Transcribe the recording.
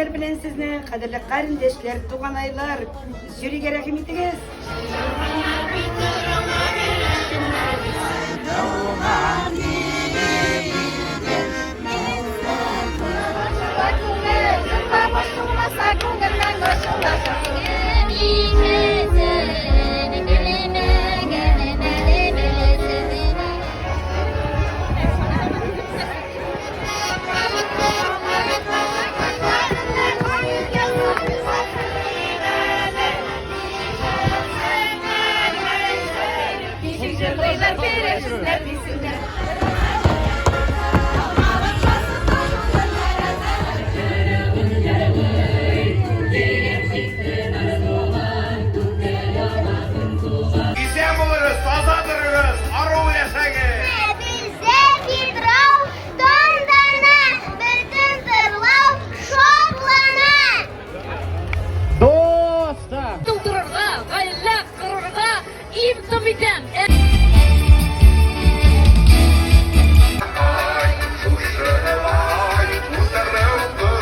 günler bilen sizni, kadirli kardeşler, tuğan aylar, jüriye rahim etiniz. Bize buluruz, tazadırırız, arı yaşayın. Bize gidrav, dondana, bütün tırlav, şoklana. Dostlar. Тултырырға, ғайылла, қырырға, им тымиден.